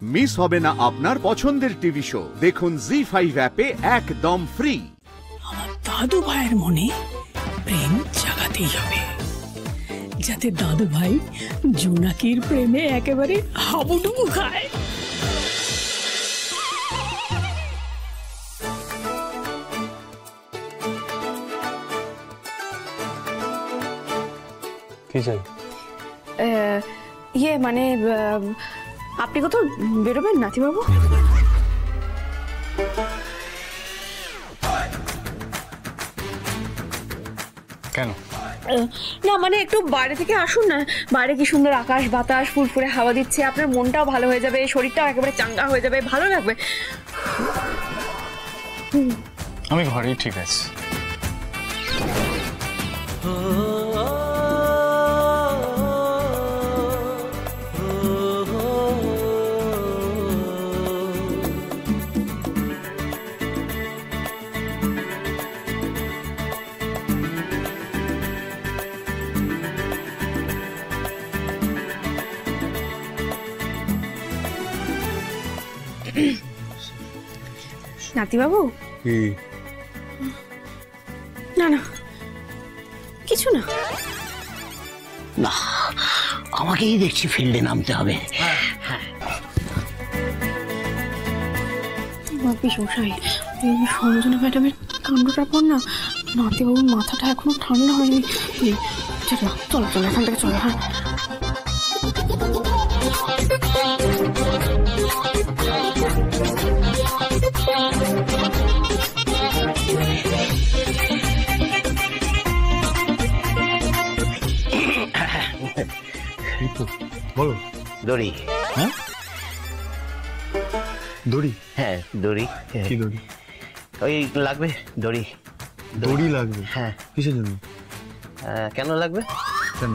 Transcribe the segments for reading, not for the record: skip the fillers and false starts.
Miss হবে না আপনার পছন্দের টিভি শো। দেখুন জি5 অ্যাপে একদম ফ্রি। আমার দাদু ভাইয়ের মনে প্রেম জাগাতেই হবে, যাতে দাদু ভাই জোনাকির প্রেমে একেবারে হাবুডুবু খায়। কি চাই? ইয়ে মানে আপনি কোথাও বেরোবেন নাতিবাবু? কেন? না মানে একটু বাইরে থেকে আসুন না। বাইরে কি সুন্দর আকাশ বাতাস, ফুরফুরে হাওয়া দিচ্ছে, আপনার মনটাও ভালো হয়ে যাবে, শরীরটাও একেবারে চাঙ্গা হয়ে যাবে, ভালো লাগবে। আমি ঘরেই ঠিক আছে। নাতিবাবু কি? না না কিছু না। না, আমাকেই দেখছি ফিল্ডে নামতে হবে। মশাই, এই সঞ্জনা ম্যাডামের কাণ্ডটার পর না নাতিবাবুর মাথাটা এখনো ঠান্ডা হয়নি। চলো চলো চলো এখান থেকে চলো। হ্যাঁ বলো। দড়ি। হ্যাঁ দড়ি? হ্যাঁ দড়ি। কি দড়ি? ওই লাগবে দড়ি। দড়ি লাগবে? হ্যাঁ। কিসের জন্য? কেন লাগবে? কেন?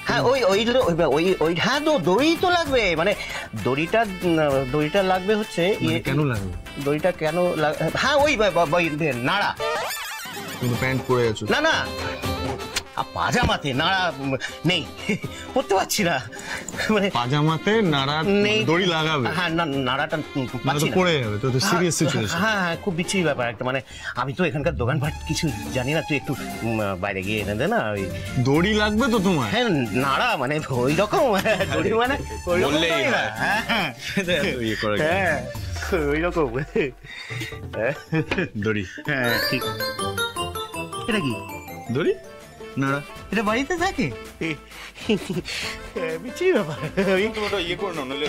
হ্যাঁ ওই ওই ওই ওই হ্যাঁ তো দড়ি তো লাগবে, মানে দড়িটা লাগবে হচ্ছে। কেন লাগবে দড়িটা? কেন হ্যাঁ ওই নাড়া। কিন্তু প্যান্ট পরে আছো। না না পাজামাতে নাড়া নেই, পড়তে পারছি না। মানে পাজামাতে নাড়া নেই, দড়ি লাগাবে? হ্যাঁ নাড়াটা পাচ্ছি না, পড়ে যাবে তো। Serious situation. হ্যাঁ হ্যাঁ খুব বিচ্ছিরি ব্যাপার একটা। মানে আমি তো এখানকার দোকানপাট কিছু জানি না, তুই একটু বাইরে গিয়ে এনে দে না। ওই দড়ি লাগবে তো তোমার? হ্যাঁ নাড়া মানে ওই রকম দড়ি, মানে বললেই হ্যাঁ ওই রকম দড়ি। হ্যাঁ ঠিক। এটা কি দড়ি নাড়া? এটা বাড়িতে থাকে? বিচ্ছিরি ব্যাপার।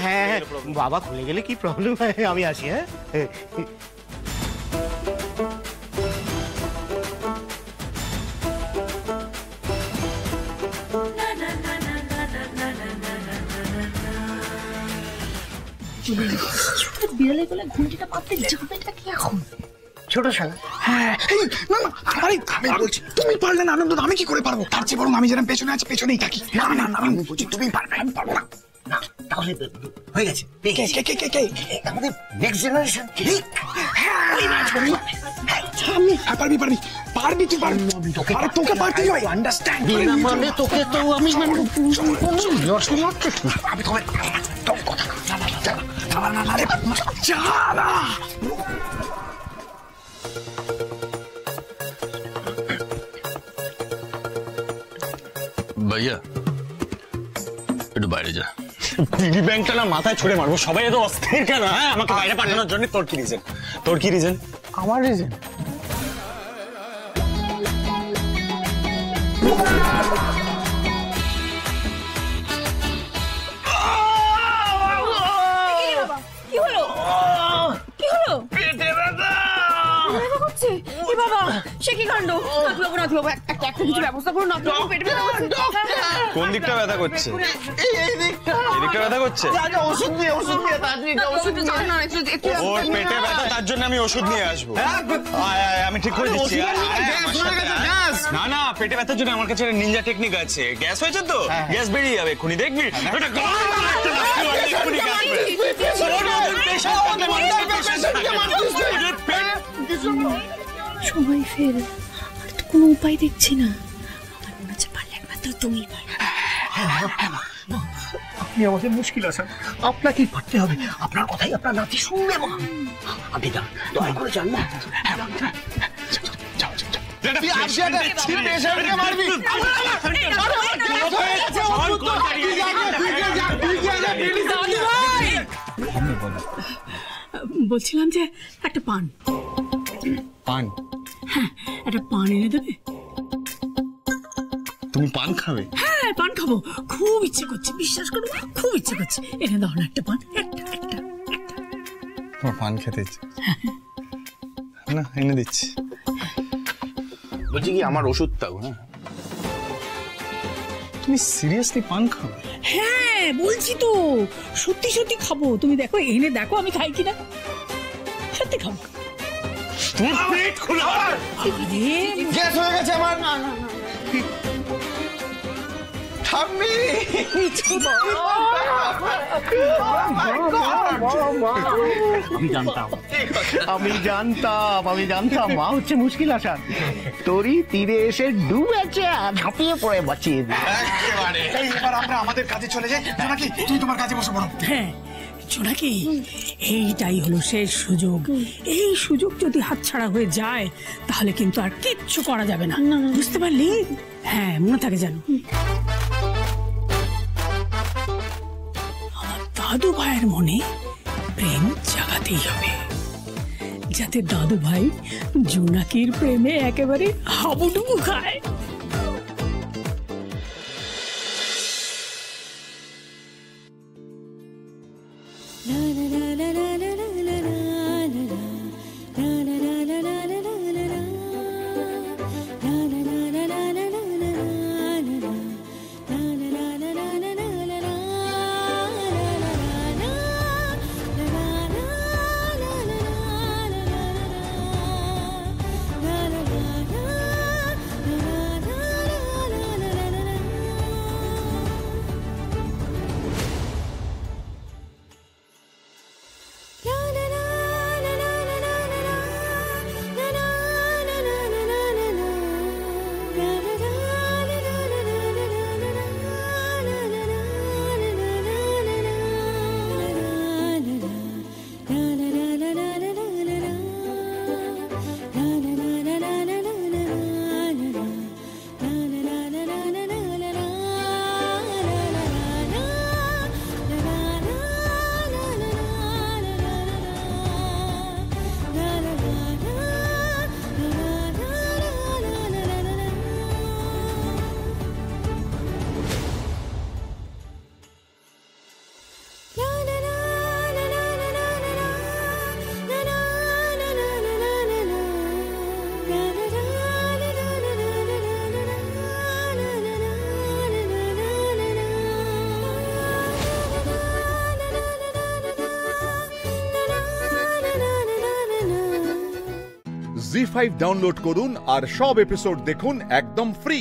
হ্যাঁ বাবা খুলে গেলে কি প্রবলেম হয়? আমি আসি। হ্যাঁ বিড়ালে গেলে ঘুমটিটা পাততে যাবেটা কি এখন? ছোট শালা। হ্যাঁ না না আরে আমি বলছি তুমি পারলে না আনন্দ, আমি কি করে পারবো? তার চেয়ে বরং আমি যেরকম পেছনে আছি পেছনেই থাকি। না না না আমি বলছি তুমি পারবে, আমি পারবো না। না তাহলে হয়ে গেছে। কে আমাদের নেক্সট জেনারেশন। পারবি তুই পারবি। আরে তোকে পারতেই হয়, আন্ডারস্ট্যান্ড। মানে তোকে তো আমি আমি তোমার কথা না রে যা না। ভাইয়া একটু বাইরে যা। পিগি ব্যাংকটা না মাথায় ছুড়ে মারবো। সবাই এত অস্থির কেন? হ্যাঁ আমাকে বাইরে পাঠানোর জন্য তোর কি রিজন? আমার রিজন? কি হলো? পেটে ব্যথা করছে। এ বাবা সে কি কাণ্ড! নাতিবাবু একটা কিছু ব্যবস্থা করুন। নাতিবাবু পেটে ব্যথা করছে। কোন দিকটা ব্যথা করছে? এই দিকটা ব্যথা করছে। ওষুধ দিয়ে ওর পেটে ব্যথা, তার জন্য আমি ওষুধ নিয়ে আসবো। আমি ঠিক করে দিচ্ছি। না না পেটে ব্যথার জন্য আমার কাছে নিনজা টেকনিক আছে। গ্যাস হয়েছে তো, গ্যাস বেরিয়ে যাবে এক্ষুনি, দেখবি। সময় ফের, আর তো কোনো উপায় দেখছি না। আমার মনে হচ্ছে পারলে একমাত্র তুমিই পারবে। আপনি আমাকে মুশকিল আছেন, আপনাকেই পারতে হবে। আপনার কথাই আপনার নাতি শুনবে মা। আপনি যান, দয়া করে যান না। বলছিলাম যে একটা পান। পান? হ্যাঁ, একটা পান এনে দেবে? তুমি পান খাবে? হ্যাঁ, পান খাবো, খুব ইচ্ছে করছে, বিশ্বাস করো, খুব ইচ্ছে করছে। এনে দাও না একটা পান, একটা একটা একটা। তোমার পান খেতে ইচ্ছে? না, এনে দিচ্ছি। বলছি কি আমার ওষুধটাও? হ্যাঁ, তুমি সিরিয়াসলি পান খাবে? হ্যাঁ বলছি তো, সত্যি সত্যি খাবো। তুমি দেখো, এনে দেখো আমি খাই কিনা। সত্যি খাবো। তোমার পেট খোলা। গ্যাস হয়ে গেছে আমার। ঠাম্মি, আমি জানতাম মা হচ্ছে মুশকিল আসান। তোরই তীরে এসে ডুবেছে, ঝাঁপিয়ে পড়ে বাঁচিয়ে দিই। এবার আমরা আমাদের কাজে চলে যাই। জোনাকি, তুই তোমার কাজে বসে পড়ো। হ্যাঁ জোনাকি, এইটাই হলো শেষ সুযোগ। এই সুযোগ যদি হাতছাড়া হয়ে যায় তাহলে কিন্তু আর কিচ্ছু করা যাবে না, বুঝতে পারলি? হ্যাঁ, মনে থাকে যেন। আমার দাদু ভাইয়ের মনে প্রেম জাগাতেই হবে, যাতে দাদু ভাই জোনাকির প্রেমে একেবারে হাবুডুবু খায়। জি5 ডাউনলোড করুন আর সব এপিসোড দেখুন একদম ফ্রি।